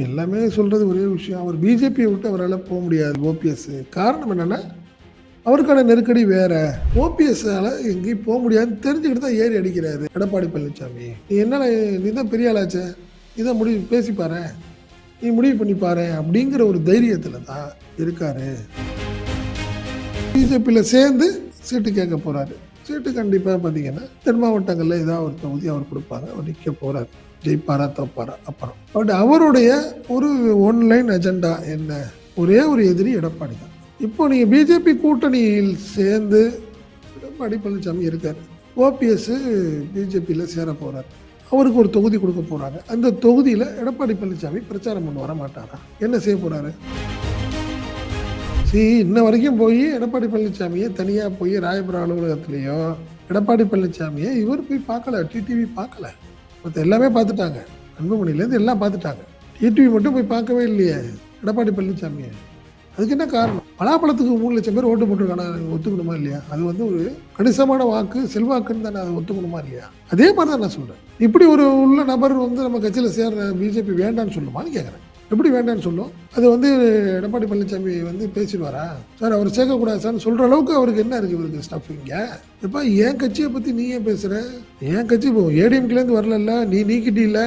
எல்லாமே சொல்றது ஒரே விஷயம். அவர் பிஜேபிய விட்டு அவரால முடியாது ஓபிஎஸ். காரணம் என்னன்னா, அவருக்கான நெருக்கடி வேற. ஓபிஎஸ்ஸால எங்கேயும் முடியாதுன்னு தெரிஞ்சுக்கிட்டு தான் ஏறி அடிக்கிறாரு எடப்பாடி பழனிசாமி. "நீ என்னடா நீ தான் பெரிய ஆளாச்சே. நீ தான் முடிவு பேசி பாரேன். நீ முடிவு பண்ணி பாரேன்" அப்படிங்கிற ஒரு தைரியத்துல தான் இருக்காரு. பிஜேபியில சேர்ந்து சீட்டு கேட்க போறாரு. சீட்டு கண்டிப்பா பார்த்தீங்கன்னா, தென் மாவட்டங்கள்ல ஏதாவது ஒரு தொகுதி அவர் குடுப்பாங்க. அவர் நிக்க போறாரு. ஜெயிப்பாரா, தோப்பாரா அப்புறம். பட் அவருடைய ஒரு ஒன்லைன் அஜெண்டா என்ன? ஒரே ஒரு எதிரி எடப்பாடி தான். இப்போ நீங்க பிஜேபி கூட்டணியில் சேர்ந்து எடப்பாடி பழனிசாமி இருக்காரு. ஓபிஎஸ் பிஜேபியில சேர போறாரு. அவருக்கு ஒரு தொகுதி கொடுக்க போறாங்க. அந்த தொகுதியில எடப்பாடி பழனிசாமி பிரச்சாரம் பண்ண வர மாட்டாரா? என்ன செய்ய போறாரு? இன்ன வரைக்கும் போய் எடப்பாடி பழனிசாமியை தனியா போய் ராயபுரம் அலுவலகத்திலேயோ எடப்பாடி பழனிசாமியை இவர் போய் பார்க்கல. டிடிவி பார்க்கல. மற்ற எல்லாமே பார்த்துட்டாங்க. அன்புமணிலேருந்து எல்லாம் பார்த்துட்டாங்க. டிடிவி மட்டும் போய் பார்க்கவே இல்லையே எடப்பாடி பழனிசாமியை. அதுக்கு என்ன காரணம்? பலாப்பழத்துக்கு 3 லட்சம் பேர் ஓட்டு போட்டுருக்கானா, ஒத்துக்கணுமா இல்லையா? அது ஒரு கணிசமான வாக்கு, செல்வாக்குன்னு தானே அதை ஒத்துக்கணுமா இல்லையா? அதே மாதிரி தான் நான் சொல்றேன். இப்படி ஒரு உள்ள நபர் நம்ம கட்சியில் சேர்ற பிஜேபி வேண்டான்னு சொல்லுமான்னு கேட்குறேன். எப்படி வேண்டான்னு சொல்லும்? அது எடப்பாடி பழனிசாமி பேசிடுவாரா? சார் அவர் சேர்க்கக்கூடாது சார்னு சொல்ற அளவுக்கு அவருக்கு என்ன இருக்கு இவருக்கு ஸ்டஃப் இங்க? எப்ப என் கட்சியை பத்தி நீ ஏன் பேசுற? என் கட்சி ஏடிஎம்கேலேருந்து வரல, நீ நீக்கிட்டீல.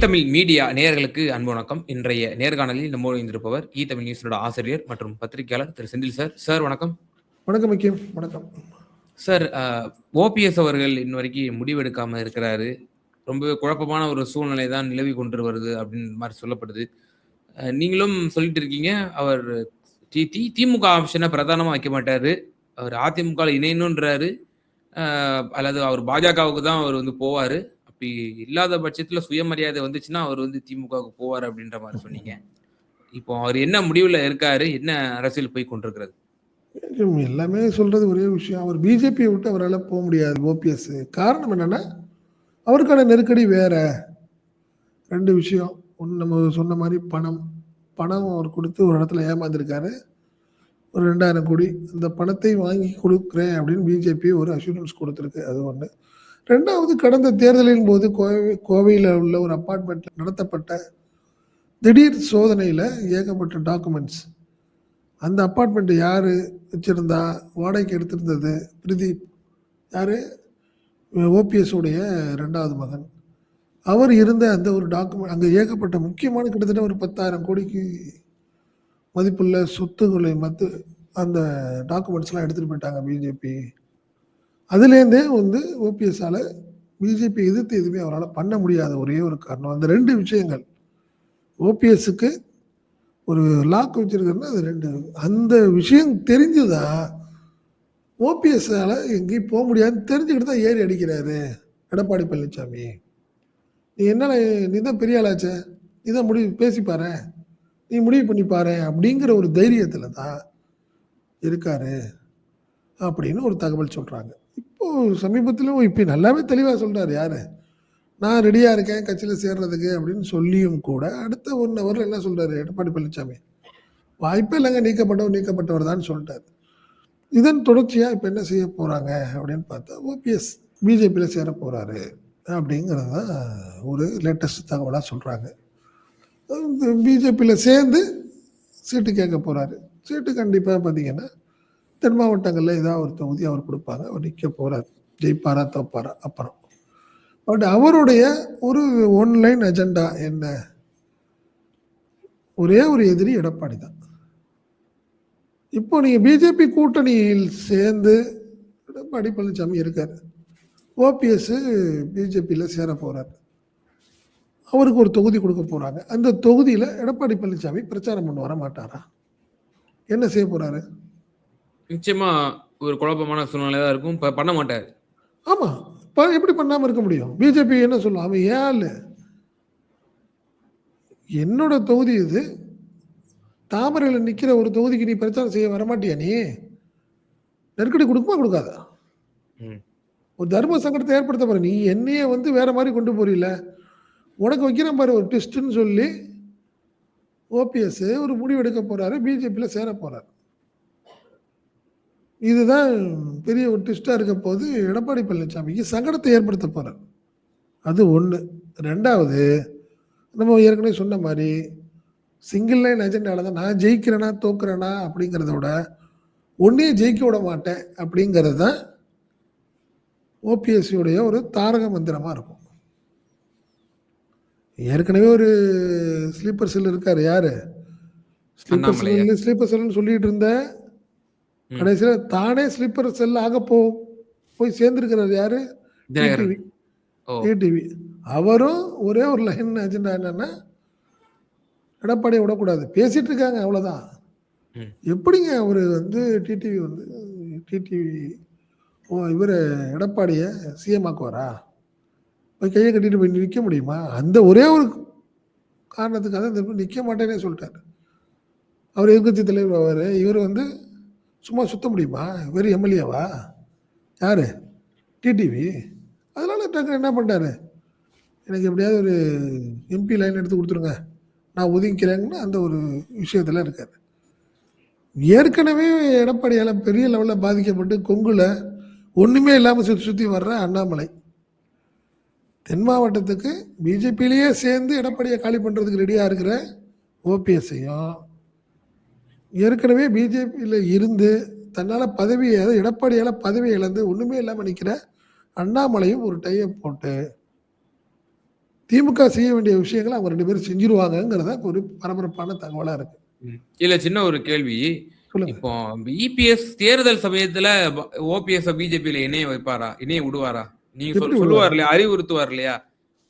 தமிழ் மீடியா நேயர்களுக்கு அன்பு வணக்கம். இன்றைய நேர்காணலில் நம்மோடு இருந்திருப்பவர் தமிழ் நியூஸோட ஆசிரியர் மற்றும் பத்திரிகையாளர் திரு செந்தில் சார். சார் வணக்கம். வணக்கம் முக்கியம். வணக்கம் சார். ஓபிஎஸ் அவர்கள் இன்ன வரைக்கும் முடிவெடுக்காம இருக்கிறாரு. ரொம்பவே குழப்பமான ஒரு சூழ்நிலை தான் நிலவி கொண்டு வருது அப்படின்னு மாதிரி சொல்லப்படுது. நீங்களும் சொல்லிட்டு இருக்கீங்க, அவர் திமுக ஆப்ஷனை பிரதானமா வைக்க மாட்டாரு, அவர் அதிமுக இணையணுன்றாரு, அல்லது அவர் பாஜகவுக்கு தான் அவர் போவாரு. அப்படி இல்லாத பட்சத்துல சுயமரியாதை வந்துச்சுன்னா அவர் திமுகவுக்கு போவார் அப்படின்ற மாதிரி சொன்னீங்க. இப்போ அவர் என்ன முடிவுல இருக்காரு? என்ன அரசியல் போய் கொண்டிருக்கிறது? எல்லாமே சொல்றது ஒரே விஷயம். அவர் பிஜேபியை விட்டு அவரால் முடியாது ஓபிஎஸ். காரணம் என்னன்னா, அவருக்கான நெருக்கடி வேற. 2 விஷயம். ஒன்று, நம்ம சொன்ன மாதிரி பணம் அவர் கொடுத்து ஒரு இடத்துல ஏமாந்துருக்காரு. ஒரு 2000 கோடி. அந்த பணத்தை வாங்கி கொடுக்குறேன் அப்படின்னு பிஜேபி ஒரு அஷூரன்ஸ் கொடுத்துருக்கு. அது ஒன்று. 2வது, கடந்த தேர்தலின் போது கோவையில் உள்ள ஒரு அப்பார்ட்மெண்ட்ல நடத்தப்பட்ட திடீர் சோதனையில் ஏகப்பட்ட டாக்குமெண்ட்ஸ். அந்த அப்பார்ட்மெண்ட் யாரு வச்சிருந்தா, வாடகைக்கு எடுத்திருந்தது பிரதீப். யாரு? ஓபிஎஸ் உடைய 2வது மகன். அவர் இருந்த அந்த ஒரு டாக்குமெண்ட், அங்கே ஏகப்பட்ட முக்கியமான கிட்டத்தட்ட ஒரு 10,000 கோடிக்கு மதிப்புள்ள சொத்துக்களை அந்த டாக்குமெண்ட்ஸ்லாம் எடுத்துகிட்டு போயிட்டாங்க பிஜேபி. அதுலேருந்தே ஓபிஎஸ்ஸால் பிஜேபி எதிர்த்து எதுவுமே அவரால் பண்ண முடியாத ஒரே ஒரு காரணம் அந்த 2 விஷயங்கள். ஓபிஎஸ்க்கு ஒரு லாக் வச்சிருக்கிறதுனா அது 2. அந்த விஷயம் தெரிஞ்சுதான் ஓபிஎஸ்ஸால் எங்கேயும் முடியாதுன்னு தெரிஞ்சுக்கிட்டு தான் ஏறி அடிக்கிறாரு எடப்பாடி பழனிசாமி. "நீ என்னடா நீ தான் பெரிய ஆளாச்சே. நீ தான் பேசி பாரேன். நீ முடிவு பண்ணி பாரேன்" அப்படிங்கிற ஒரு தைரியத்துல தான் இருக்காரு அப்படின்னு ஒரு தகவல் சொல்றாங்க. இப்போ சமீபத்திலும் இப்போ நல்லாவே தெளிவாக சொல்றாரு. யாரு? "நான் ரெடியா இருக்கேன் கட்சியில் சேர்றதுக்கு" அப்படின்னு சொல்லியும் கூட அடுத்த 1 ஹவர்ல என்ன சொல்றாரு எடப்பாடி பழனிசாமி? "வாய்ப்பே இல்லைங்க, நீக்கப்பட்டவர் தான்" சொல்லிட்டாரு. இதன் தொடர்ச்சியா இப்போ என்ன செய்ய போறாங்க அப்படின்னு பார்த்தா, ஓபிஎஸ் பிஜேபியில் சேர போறாரு அப்படிங்கிறது தான் ஒரு லேட்டஸ்ட் தகவலாக சொல்றாங்க. பிஜேபியில் சேர்ந்து சீட்டு கேட்க போறாரு. சீட்டு கண்டிப்பாக பார்த்தீங்கன்னா, தென் மாவட்டங்களில் ஏதாவது ஒரு தொகுதி அவர் கொடுப்பாங்க. அவர் நிற்க போறார். ஜெயிப்பாரா, தோப்பாரா அப்புறம். பட் அவருடைய ஒரு ஒன்லைன் அஜெண்டா என்ன? ஒரே ஒரு எதிரி எடப்பாடி தான். இப்போ நீங்க பிஜேபி கூட்டணியில் சேர்ந்து எடப்பாடி பழனிசாமி இருக்காரு. ஓபிஎஸ் பிஜேபியில் சேர போறார். அவருக்கு ஒரு தொகுதி கொடுக்க போறாங்க. அந்த தொகுதியில எடப்பாடி பழனிசாமி பிரச்சாரம் பண்ண வர மாட்டாரா? என்ன செய்ய போறாரு? நிச்சயமா ஒரு குழப்பமான சூழ்நிலை தான் இருக்கும். பண்ண மாட்டாரு. ஆமா. எப்படி பண்ணாம இருக்க முடியும்? பிஜேபி என்ன சொல்லும்? அவன் ஏன் ஆளு? என்னோட தொகுதி இது. தாமரையில் நிக்கிற ஒரு தொகுதிக்கு நீ பிரச்சாரம் செய்ய வரமாட்டியா? நீ நெருக்கடி கொடுக்குமா கொடுக்காதா? ஒரு தர்ம சங்கடத்தை ஏற்படுத்த பாரு. நீ என்னையே வேற மாதிரி கொண்டு போறீல. உனக்கு வைக்கிறேன் பாரு ஒரு ட்விஸ்ட்னு சொல்லி ஓபிஎஸ் ஒரு முடிவு எடுக்க போறாரு. பிஜேபியில் சேர போறாரு. இதுதான் பெரிய ஒரு ட்விஸ்டா இருக்க போது எடப்பாடி பழனிசாமிக்கு சங்கடத்தை ஏற்படுத்த போறார். அது 1. 2வது நம்ம ஏற்கனவே சொன்ன மாரி, சிங்கிள் லைன் அஜெண்டால தான் நான் ஜெயிக்கிறேனா, தோக்குறேனா அப்படிங்கிறத விட, உன்னையும் ஜெயிக்க விட மாட்டேன் அப்படிங்கிறது தான் ஓபிஎஸ்ஸியுடைய ஒரு தாரக மந்திரமா இருக்கும். ஏற்கனவே ஒரு ஸ்லீப்பர் செல் இருக்காரு. யாரு? ஸ்லீப்பர் அண்ணாமலையா? செல்லுன்னு ஸ்லீப்பர் செல்லுன்னு சொல்லிட்டு இருந்த, ம். கடைசியில தானே ஸ்லீப்பர் செல் ஆக போய் சேர்ந்திருக்கிறாரு யாரு? தினகரன். டிடிவி. ஓ! டிடிவி. அவரும் ஒரே ஒரு லைன் அஜெண்டா என்னன்னா, எடப்பாடிய விடக்கூடாது. பேசிட்டு இருக்காங்க அவ்வளோதான். ம். எப்படிங்க அவரு வந்து டிடிவி இவரு எடப்பாடிய சிஎம் ஆக்குவாரா? போய் கைய கட்டிட்டு போய் நிக்க முடியுமா? அந்த ஒரே ஒரு காரணத்துக்காக இந்த நிக்க மாட்டேன்னே சொல்ட்டாரு. அவர் எதிர்க்கட்சி தலைவர் ஆவாரு. இவரு வந்து சும்மா சுத்த முடியுமா? இவரு எம்எல்ஏவா? யாரு? டிடிவி. அதனால டக்குனு என்ன பண்ணிட்டாரு, எனக்கு எப்படியாவது ஒரு எம்பி லைன் எடுத்து குடுத்துருங்க. நான் ஒதுங்கிக்கிறேன்னு அந்த ஒரு விஷயத்துல இருக்காரு. ஏற்கனவே எடப்பாடியால பெரிய லெவல்ல பாதிக்கப்பட்டு கொங்குல ஒண்ணுமே இல்லாம சுத்தி சுத்தி வர்ற அண்ணாமலை. தென் மாவட்டத்துக்கு பிஜேபியிலேயே சேர்ந்து எடப்பாடியை காலி பண்றதுக்கு ரெடியா இருக்கிற ஓபிஎஸ்ஸையும், ஏற்கனவே பிஜேபியில இருந்து தன்னால எடப்பாடியால பதவி இழந்து ஒண்ணுமே இல்லாம நிக்கிற அண்ணாமலையும் ஒரு டைய போட்டு திமுக செய்ய வேண்டிய விஷயங்களை அவங்க 2 பேரும் செஞ்சிருவாங்கங்கிறத ஒரு பரபரப்பான தகவலா இருக்கு. இதுல சின்ன ஒரு கேள்வி. சொல்லுங்க. இப்போ இபிஎஸ் தேர்தல் சமயத்துல ஓபிஎஸ் பிஜேபியில இணைய வைப்பாரா? இணைய விடுவாரா? நீங்க எப்படி சொல்லுவார் விடுவாரு? இல்லையா? அறிவுறுத்துவார் இல்லையா?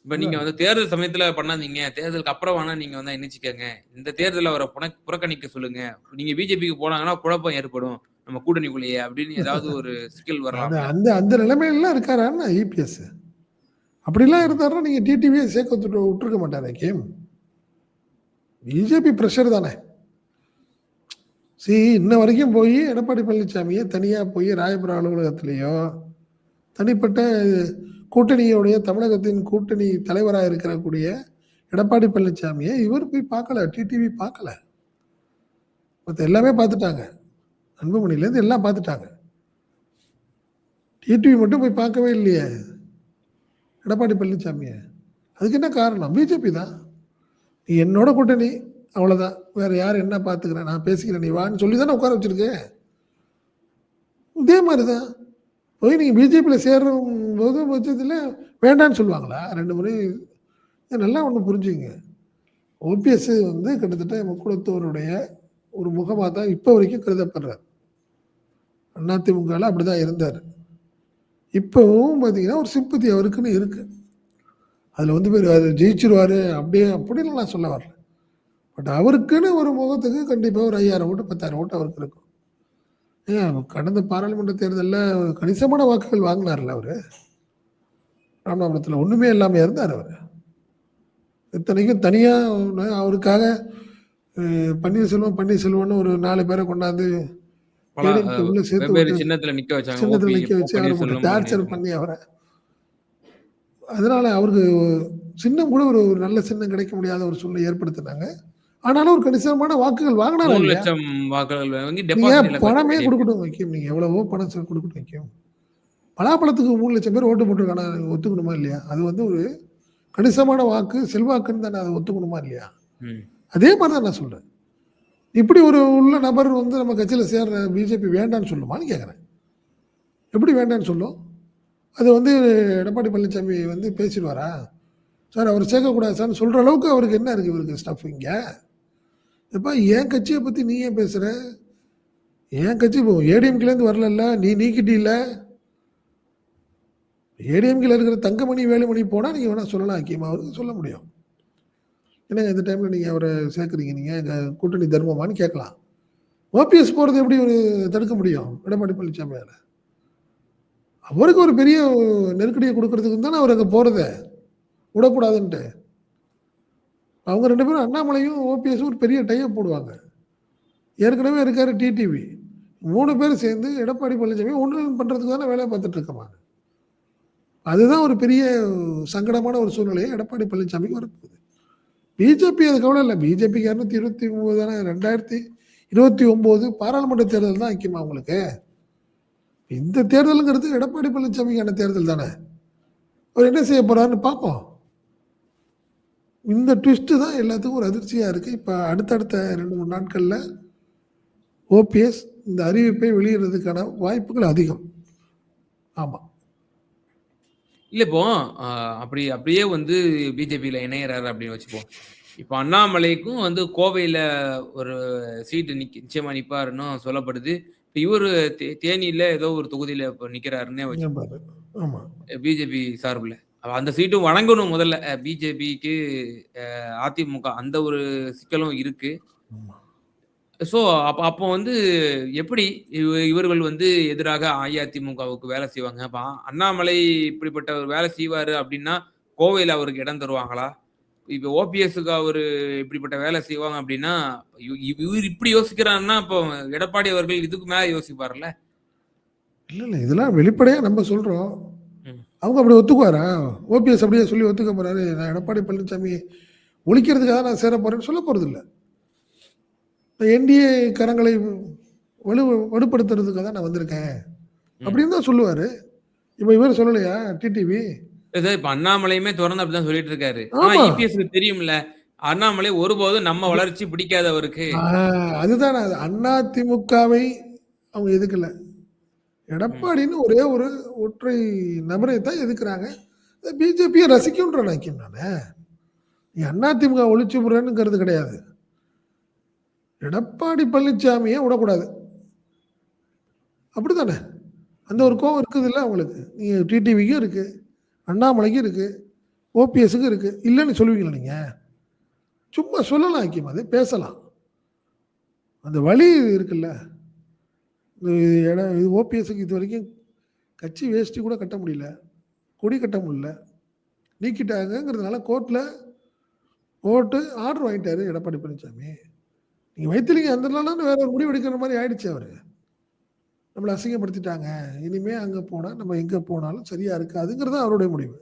இப்ப நீங்க அதான். வந்து தேர்தல் சமயத்துல பண்ணாதீங்க. தேர்தலுக்கு அப்புறம் வேணா நீங்க வந்து இணைச்சுக்கங்க. இந்த தேர்தல்ல அவர புறக்கணிக்க சொல்லுங்க. நீங்க பிஜேபிக்கு போனாங்கன்னா குழப்பம் ஏற்படும். நம்ம கூட்டணிக்குள்ளேயே அப்படின்னு ஏதாவது ஒரு சிக்கல் அது வரலாம்ல? அந்த அந்த நிலைமையில இருக்காரான்னா இபிஎஸ். அப்படிலாம் ம். இருந்தாருன்னா நீங்க டிடிவியே சேர்க்க விட்டுருக்க மாட்டாரே கேம். பிஜேபி பிரஷர் தானே. இன்ன வரைக்கும் போய் எடப்பாடி பழனிசாமியை தனியா போய் ராயபுரம் அலுவலகத்திலேயோ, தனிப்பட்ட கூட்டணியுடைய தமிழகத்தின் கூட்டணி தலைவராக இருக்கக்கூடிய எடப்பாடி பழனிசாமியை இவர் போய் பார்க்கல. டிடிவி பார்க்கல. மத்த எல்லாமே பார்த்துட்டாங்க. அன்புமணிலேருந்து எல்லாம் பார்த்துட்டாங்க. டிடிவி மட்டும் போய் பார்க்கவே இல்லையே எடப்பாடி பழனிசாமிய. அதுக்கு என்ன காரணம்? பிஜேபி தான். நீ என்னோட கூட்டணி அவ்வளோதான். வேற யார் என்ன பார்த்துக்கிறேன், நான் பேசிக்கிறேன், நீ வான்னு சொல்லி தானே உட்கார வச்சிருக்கு. இதே மாதிரி தான் போய் நீங்கள் பிஜேபியில் சேரும் போது பட்சத்தில் வேண்டான்னு சொல்லுவாங்களா? 2 முறை நல்லா ஒன்று புரிஞ்சுங்க. ஓபிஎஸ் வந்து கிட்டத்தட்ட முக்குளத்தோருடைய ஒரு முகமாக தான் இப்போ வரைக்கும் கருதப்படுறார். அதிமுகவில் அப்படி தான் இருந்தார். இப்போவும் பார்த்தீங்கன்னா ஒரு சிம்பத்தி அவருக்குன்னு இருக்கு. அதில் வந்து பேர் அது ஜெயிச்சிருவாரு அப்படின்னு நான் சொல்ல வரல. பட் அவருக்குன்னு ஒரு முகத்துக்கு கண்டிப்பாக ஒரு 5000 ஓட்டு 10,000 ஓட்டு அவருக்கு இருக்கும். ஏன் கடந்த பாராளுமன்ற தேர்தலில் கணிசமான வாக்குகள் வாங்கினார்ல அவரு. ராமநாதபுரத்தில் ஒன்றுமே இல்லாமல் இருந்தார் அவர். இத்தனைக்கும் தனியாக அவருக்காக பன்னீர்செல்வம்னு ஒரு 4 பேரை கொண்டாந்து பல ஏடிஎம்கே உள்ள சேர்த்து வெவ்வேறு விட்டு சின்னத்துல நிக்க வச்சாங்க. சின்னத்தில் ஓபி நிற்க வச்சு அவரை போட்டு பன்னீர்செல்வம் டார்ச்சர் பண்ணி அவரை. அதனால அவருக்கு சின்னம் கூட ஒரு ஒரு நல்ல சின்னம் கிடைக்க முடியாத ஒரு சூழ்நிலை ஏற்படுத்தினாங்க. ஆனாலும் ஒரு கணிசமான வாக்குகள் வாங்கினாரா 3 இல்லையா? லட்சம் வாக்குகள் வாங்கி நீங்க டெபாசிட் இழந்தார் பணமே ஏடிஎம்கே. கொடுக்கட்டும் வைக்கும். நீங்க எவ்வளவோ பணம் கொடுக்கட்டும் வைக்கும். பலாப்பழத்துக்கு 3 லட்சம் பேர் ஓட்டு போட்டிருக்கானா ஒத்துக்கணுமா இல்லையா? அது வந்து ஒரு கணிசமான வாக்கு செல்வாக்குன்னு தானே அதை ஒத்துக்கணுமா இல்லையா? ம். அதே மாதிரி தான் நான் சொல்றேன். இப்படி ஒரு உள்ள நபர் வந்து நம்ம கட்சியில் சேர்ற பிஜேபி வேண்டான்னு சொல்லுமான்னு கேட்குறேன். எப்படி வேண்டான்னு சொல்லும்? அது வந்து எடப்பாடி பழனிசாமி வந்து பேசிடுவாரா? சார் அவர் சேர்க்கக்கூடாது சார்ன்னு சொல்கிற அளவுக்கு அவருக்கு என்ன இருக்குது இவருக்கு ஸ்டஃப் இங்கே? எப்பா என் கட்சியை பற்றி நீ ஏன் பேசுகிற? என் கட்சி இப்போ ஏடிஎம்கேலேருந்து வரல, நீ நீக்கிட்டில்ல. ஏடிஎம்கேல இருக்கிற தங்கமணி வேலுமணி போனால் நீங்கள் வேணால் சொல்லலாம் ஹக்கீம், அவருக்கு சொல்ல முடியும். என்னங்க இந்த டைமில் நீங்கள் அவரை சேர்க்குறீங்க, நீங்கள் எங்கள் கூட்டணி தர்மமானு கேட்கலாம். ஓபிஎஸ் போகிறது எப்படி ஒரு தடுக்க முடியும் எடப்பாடி பழனிசாமியால்? அவருக்கு ஒரு பெரிய நெருக்கடியை கொடுக்கறதுக்கு தானே அவர் அங்கே போகிறத விடக்கூடாதுன்ட்டு. அவங்க 2 பேரும் அண்ணாமலையும் ஓபிஎஸும் ஒரு பெரிய டைப் போடுவாங்க. ஏற்கனவே இருக்காரு டிடிவி. 3 பேர் சேர்ந்து எடப்பாடி பழனிசாமி ஒன்று பண்ணுறதுக்கு தானே வேலை பார்த்துட்டு இருக்கோமா. அதுதான் ஒரு பெரிய சங்கடமான ஒரு சூழ்நிலையை எடப்பாடி பழனிசாமிக்கு வரப்போகுது. பிஜேபி அது கவலை இல்லை. பிஜேபிக்கு 229 தானே. 2029 பாராளுமன்ற தேர்தல் தான் முக்கியமா அவங்களுக்கு. இந்த தேர்தலுங்கிறது எடப்பாடி பழனிசாமிக்கான தேர்தல் தானே. அவர் என்ன செய்ய போறாருன்னு பார்ப்போம். இந்த ட்விஸ்ட் தான் எல்லாத்துக்கும் ஒரு அதிர்ச்சியா இருக்கு. இப்ப அடுத்தடுத்த 2, 3 நாட்கள்ல ஓபிஎஸ் இந்த அறிவிப்பை வெளியிடுறதுக்கான வாய்ப்புகள் அதிகம். ஆமா. இல்ல இப்போ அப்படியே வந்து பிஜேபியில இணையறாரு அப்படின்னு வச்சுப்போம். இப்ப அண்ணாமலைக்கும் வந்து கோவையில ஒரு சீட்டு நிச்சயமா நிப்பாருன்னு சொல்லப்படுது. இப்ப இவரு தேனியில ஏதோ ஒரு தொகுதியில இப்ப நிக்கிறாருன்னே இங்க வச்சுப்போம். பாரு. ஆமா. பிஜேபி சார்புல. அந்த சீட்டும் வழங்கணும் முதல்ல. பிஜேபிக்கு அதிமுக அந்த ஒரு சிக்கலும் இருக்கு. ஆமா. ஸோ அப்போ வந்து எப்படி இவர்கள் வந்து எதிராக அஇஅதிமுகவுக்கு வேலை செய்வாங்க? அப்ப அண்ணாமலை இப்படிப்பட்ட ஒரு வேலை செய்வாரு அப்படின்னா, கோவையில அவருக்கு இடம் தருவாங்களா? இப்ப ஓபிஎஸ்க்கு அவரு இப்படிப்பட்ட வேலை செய்வாங்க அப்படின்னா, இவரு இப்படி யோசிக்கிறாருன்னா, அப்போ எடப்பாடி அவர்கள் இதுக்கு மேல யோசிப்பார்ல? இல்ல. இதெல்லாம் வெளிப்படையா நம்ம சொல்றோம். ம். அவங்க அப்படி ஒத்துக்குவாரா? ஓபிஎஸ் அப்படியே சொல்லி ஒத்துக்க போறாரு. நான் எடப்பாடி பழனிசாமி ஒழிக்கிறதுக்காக நான் சேர போறேன்னு சொல்ல போறதில்ல. என்டிஏ கரங்களை வலுப்படுத்துறதுக்காக தான் நான் வந்திருக்கேன். அப்படின்னு தான் சொல்லுவாரு. இப்ப இவர் சொல்லலையா டிடிவி? இப்ப அண்ணாமலையுமே தொடர்ந்து அப்படிதான் சொல்லிட்டு இருக்காரு. ஆனா ஆமா. இபிஎஸ்க்கு தெரியும்ல. அண்ணாமலை ஒருபோதும் நம்ம வளர்ச்சி பிடிக்காது அவருக்கு. அதுதான் அதிமுகவை அவங்க எதுக்கல. எடப்பாடின்னு ஒரே ஒரு ஒற்றை நபரை தான் எதுக்குறாங்க. பிஜேபியை ரசிக்கும்ன்ற நினைக்கிறேன் நானு. நீ அதிமுக ஒழிச்சு விடுறேன்னுங்கிறது கிடையாது. எடப்பாடி பழனிசாமியை விடக்கூடாது. அப்படித்தானே? அந்த ஒரு கோவம் இருக்குது இல்லை அவங்களுக்கு. நீங்க டிடிவிக்கும் இருக்கு, அண்ணாமலைக்கும் இருக்கு, ஓபிஎஸ்க்கு இருக்கு. இல்லைன்னு சொல்லுவீங்களா நீங்க? சும்மா சொல்லலாம் ஐக்கியம், அது பேசலாம். அந்த வழி இருக்குல்ல. ஓபிஎஸ்க்கு இது வரைக்கும் கட்சி வேஷ்டி கூட கட்ட முடியல, கொடி கட்ட முடியல, நீக்கிட்டாங்கிறதுனால கோர்ட்டில் போட்டு ஆர்டர் வாங்கிட்டாரு எடப்பாடி பழனிசாமி. நீங்கள் வைத்திலிங்க அந்த நாளான்னு வேற ஒரு முடிவு எடுக்கிற மாதிரி ஆயிடுச்சு. அவர் நம்மளை அசிங்கப்படுத்திட்டாங்க, இனிமே அங்கே போனால் நம்ம எங்கே போனாலும் சரியா இருக்காதுங்கிறது அவருடைய முடிவு.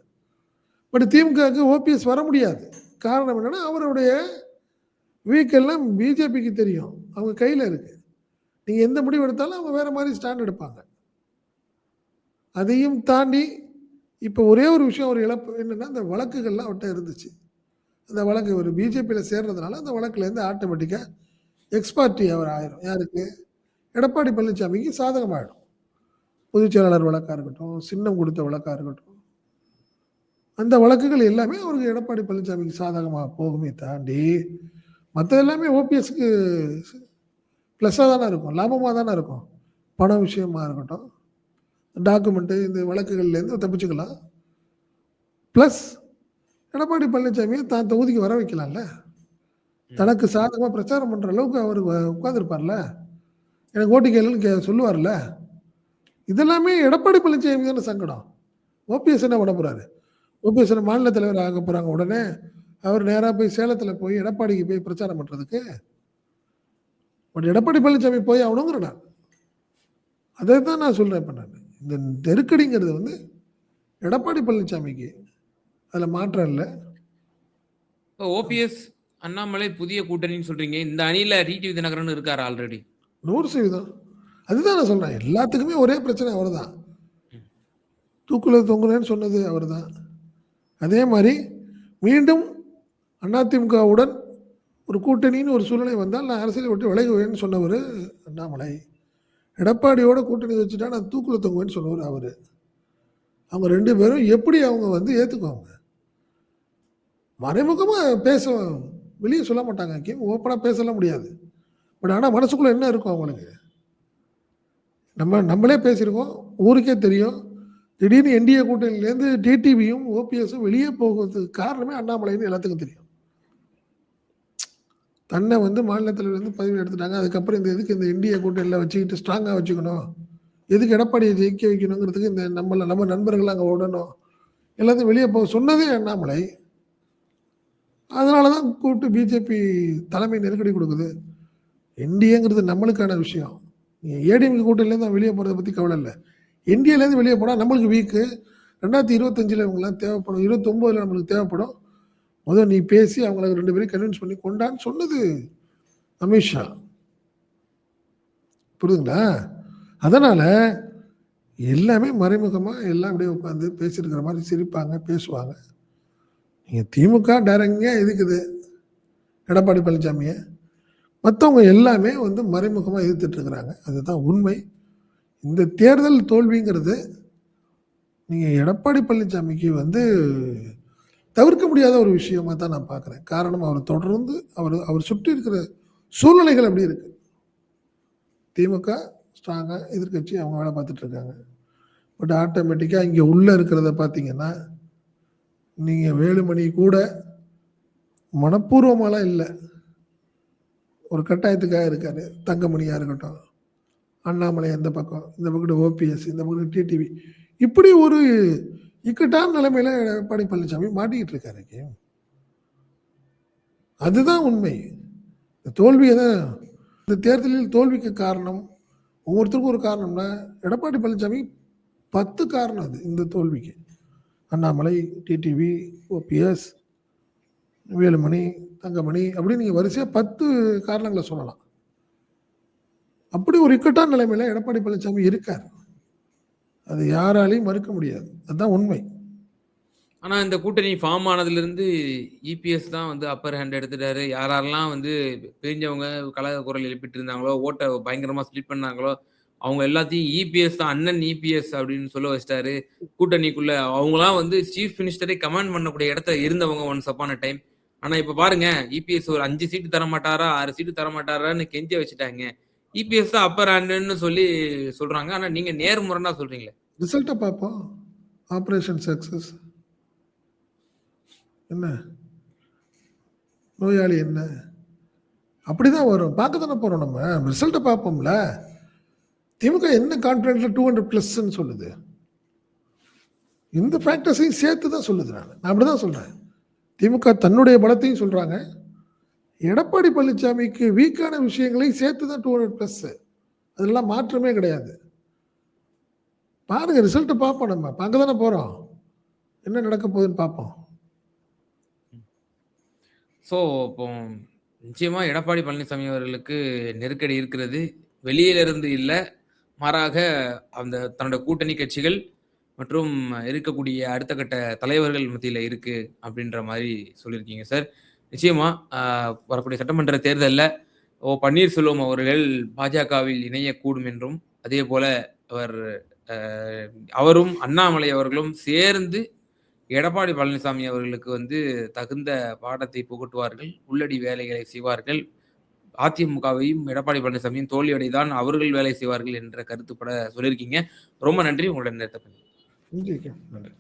பட் திமுகவுக்கு ஓபிஎஸ் வர முடியாது. காரணம் என்னன்னா அவருடைய வீக்கெல்லாம் பிஜேபிக்கு தெரியும், அவங்க கையில் இருக்கு. நீங்கள் எந்த முடிவு எடுத்தாலும் அவங்க வேற மாதிரி ஸ்டாண்ட் எடுப்பாங்க. அதையும் தாண்டி இப்போ ஒரே ஒரு விஷயம் ஒரு இழப்பு என்னன்னா, அந்த வழக்குகள்லாம் அவர்கிட்ட இருந்துச்சு. அந்த வழக்கு ஒரு பிஜேபியில் சேர்றதுனால அந்த வழக்குலேருந்து ஆட்டோமேட்டிக்காக எக்ஸ்பார்ட்டி அவர் ஆயிரும். யாருக்கு? எடப்பாடி பழனிசாமிக்கு சாதகமாயிடும். பொதுச் செயலாளர் வழக்காக இருக்கட்டும், சின்னம் கொடுத்த வழக்காக இருக்கட்டும், அந்த வழக்குகள் எல்லாமே அவருக்கு எடப்பாடி பழனிசாமிக்கு சாதகமாக போகுமே தாண்டி மற்ற எல்லாமே ஓபிஎஸ்க்கு ப்ளஸ்ஸாக தானே இருக்கும், லாபமாக தானே இருக்கும். பண விஷயமா இருக்கட்டும், டாக்குமெண்ட்டு, இந்த வழக்குகள்லேருந்து தப்பிச்சுக்கலாம். ப்ளஸ் எடப்பாடி பழனிசாமியை தான் தொகுதிக்கு வர வைக்கலாம்ல. தனக்கு சாதகமாக பிரச்சாரம் பண்ணுற அளவுக்கு அவர் உட்காந்துருப்பார்ல. எனக்கு ஓட்டு கேளுன்னு சொல்லுவார்ல. இதெல்லாமே எடப்பாடி பழனிசாமி தானே சங்கடம். ஓபிஎஸ் என்ன பண்ண போறாரு? ஓபிஎஸ் மாநில தலைவர் ஆக போறாங்க. உடனே அவர் நேராக போய் சேலத்தில் போய் எடப்பாடிக்கு போய் பிரச்சாரம் பண்ணுறதுக்கு. பட் எடப்பாடி பழனிசாமி போய் ஆகணுங்கிறேன் நான். அதை தான் நான் சொல்கிறேன். இப்போ நான் இந்த நெருக்கடிங்கிறது வந்து எடப்பாடி பழனிசாமிக்கு, அதில் மாற்றம் இல்லை. இப்போ ஓபிஎஸ் அண்ணாமலை புதிய கூட்டணின்னு சொல்றீங்க. இந்த அணியில டிடிவி தினகரன் இருக்காரு ஆல்ரெடி. 100% அதுதான் நான் சொல்கிறேன். எல்லாத்துக்குமே ஒரே பிரச்சனை அவர் தான். தூக்குல தொங்குறேன்னு சொன்னது அவர் தான். அதே மாதிரி மீண்டும் அதிமுகவுடன் ஒரு கூட்டணின்னு ஒரு சூழ்நிலை வந்தால் நான் அரசியலை விட்டு விலகுவேன்னு சொன்னவர் அண்ணாமலை. எடப்பாடியோட கூட்டணி வச்சுட்டா நான் தூக்குல தொங்குவேன்னு சொன்னவர் அவர். அவங்க 2 பேரும் எப்படி அவங்க வந்து ஏற்றுக்குவாங்க? மறைமுகமாக பேச வெளியே சொல்ல மாட்டாங்க, ஓப்பனாக பேசலாம் முடியாது. பட் ஆனால் மனசுக்குள்ளே என்ன இருக்கும் அவங்களுக்கு? நம்மளே பேசியிருக்கோம், ஊருக்கே தெரியும். திடீர்னு என்டிஏ கூட்டணியிலேருந்து டிடிவியும் ஓபிஎஸும் வெளியே போகிறதுக்கு காரணமே அண்ணாமலைன்னு எல்லாத்துக்கும் தெரியும். தன்னை வந்து மாநிலத்திலேருந்து பதவி எடுத்துட்டாங்க. அதுக்கப்புறம் இந்த எதுக்கு இந்த என்டிஏ கூட்டணியில் வச்சுக்கிட்டு ஸ்ட்ராங்காக வச்சுக்கணும், எதுக்கு எடப்பாடியை ஜெயிக்க வைக்கணுங்கிறதுக்கு இந்த நம்ம நண்பர்கள் அங்கே ஓடணும், எல்லாத்தையும் வெளியே போக சொன்னதே அண்ணாமலை. அதனால தான் கூப்பிட்டு பிஜேபி தலைமை நெருக்கடி கொடுக்குது. என்டிஏங்கிறது நம்மளுக்கான விஷயம். ஏடிஎம்கே கூட்டணிலேருந்து வெளியே போகிறத பற்றி கவலை இல்லை. என்டிஏலேருந்து வெளியே போனால் நம்மளுக்கு வீக்கு. 2025 இவங்களாம் தேவைப்படும், 29 நம்மளுக்கு தேவைப்படும். முதல் நீ பேசி அவங்கள 2 பேரும் கன்வின்ஸ் பண்ணி கொண்டான்னு சொன்னது அமித்ஷா. புரியுதுங்களா? அதனால் எல்லாமே மறைமுகமா எல்லாம் அப்படியே உட்காந்து பேசியிருக்கிற மாதிரி சிரிப்பாங்க, பேசுவாங்க. நீங்க திமுக டைரக்ட்டா எதிர்க்குது எடப்பாடி பழனிசாமிய. மத்தவங்க எல்லாமே வந்து மறைமுகமா எதிர்த்துட்டு இருக்கிறாங்க. அதுதான் உண்மை. இந்த தேர்தல் தோல்விங்கிறது நீங்க எடப்பாடி பழனிசாமிக்கு வந்து தவிர்க்க முடியாத ஒரு விஷயமா தான் நான் பார்க்குறேன். காரணம் அவர் தொடர்ந்து அவர் சுற்றி இருக்கிற சூழ்நிலைகள் அப்படி இருக்கு. திமுக ஸ்ட்ராங்கா எதிர்க்கட்சி அவங்க வேலை பார்த்துட்டு இருக்காங்க. பட் ஆட்டோமேட்டிக்கா இங்க உள்ள இருக்கிறத பார்த்தீங்கன்னா, நீங்க வேலுமணி கூட மனப்பூர்வமாலாம் இல்ல. ஒரு கட்டாயத்துக்காக இருக்காரு. தங்கமணியா இருக்கட்டும், அண்ணாமலை அந்த பக்கம், இந்த பக்கம் ஓபிஎஸ், இந்த பக்கம் டிடிவி. இப்படி ஒரு இக்கட்டான நிலைமையில எடப்பாடி பழனிசாமி மாட்டிக்கிட்டு இருக்காரு. அதுதான் உண்மை. இந்த தோல்வியை தான் இந்த தேர்தலில் தோல்விக்கு காரணம் ஒவ்வொருத்தருக்கும் ஒரு காரணம்னா எடப்பாடி பழனிசாமி 10 காரணம் அது இந்த தோல்விக்கு. அண்ணாமலை, டிடிவி, ஓபிஎஸ், வேலுமணி, தங்கமணி அப்படின்னு நீங்கள் வரிசையாக 10 காரணங்களை சொல்லலாம். அப்படி ஒரு இக்கட்டான நிலைமையில எடப்பாடி பழனிசாமி இருக்கார். அது யாராலையும் மறுக்க முடியாது. அதுதான் உண்மை. ஆனா இந்த கூட்டணி ஃபார்ம் ஆனதுலேருந்து இபிஎஸ் தான் வந்து அப்பர் ஹேண்ட் எடுத்துட்டாரு. யாரெல்லாம் வந்து பிரிஞ்சவங்க கலக குரல் எழுப்பிட்டு இருந்தாங்களோ, ஓட்ட பயங்கரமா ஸ்ப்ளிட் பண்ணாங்களோ, அவங்க எல்லாத்தையும் இபிஎஸ் தான் அண்ணன் இபிஎஸ் அப்படின்னு சொல்ல வச்சுட்டாரு. கூட்டணிக்குள்ள அவங்கலாம் வந்து சீஃப் மினிஸ்டரே கமாண்ட் பண்ணக்கூடிய இடத்துல இருந்தவங்க ஒன்ஸ் அப்பான் அ டைம். ஆனா இப்ப பாருங்க, இபிஎஸ் ஒரு 5 சீட்டு தர மாட்டாரா, 6 சீட்டு தர மாட்டாரான்னு கெஞ்ச வச்சுட்டாங்க. இபிஎஸ் தான் அப்பர் ஹேண்டுன்னு சொல்லி சொல்றாங்க. ஆனா நீங்க நேர்முரணா சொல்றீங்களே. ரிசல்ட்டை பார்ப்போம். ஆப்ரேஷன் சக்சஸ் என்ன, நோயாளி என்ன, அப்படிதான் வரும். பார்க்க தானே போறோம். நம்ம ரிசல்ட்டை பார்ப்போம்ல. திமுக என்ன கான்ஃபிடென்ட்ல 200+ சொல்லுது. இந்த ஃபேக்டர்ஸையும் சேர்த்து தான் சொல்லுது. நான் அப்படிதான் சொல்றேன். திமுக தன்னுடைய பலத்தையும் சொல்றாங்க. எடப்பாடி பழனிசாமிக்கு வீக்கான விஷயங்களையும் சேர்த்து தான் 200+. அதெல்லாம் மாற்றமே கிடையாது. பாருங்க, ரிசல்ட்டை பார்ப்போம். நம்ம பார்க்க தானே போறோம். என்ன நடக்க போகுதுன்னு பார்ப்போம். ஸோ, இப்போ நிச்சயமா எடப்பாடி பழனிசாமி அவர்களுக்கு நெருக்கடி இருக்கிறது. வெளியிலிருந்து இல்ல. மாறாக அந்த தன்னோட கூட்டணி கட்சிகள் மற்றும் இருக்கக்கூடிய அடுத்த கட்ட தலைவர்கள் மத்தியில இருக்கு அப்படின்ற மாரி சொல்லியிருக்கீங்க சார். நிச்சயமா வரக்கூடிய சட்டமன்ற தேர்தல்ல பன்னீர்செல்வம் அவர்கள் பாஜகவில் இணையக்கூடும் என்றும், அதேபோல அவர் அ அவரும் அண்ணாமலை அவர்களும் சேர்ந்து எடப்பாடி பழனிசாமி அவர்களுக்கு வந்து தகுந்த பாடத்தை புகட்டுவார்கள். உள்ளடி வேலைகளை செய்வார்கள். அதிமுகவையும் எடப்பாடி பழனிசாமியும் தோல்வியடைதான் அவர்கள் வேலை செய்வார்கள் என்ற கருத்துப்பட சொல்லியிருக்கீங்க. ரொம்ப நன்றி உங்களுடைய நேரத்த. நன்றி.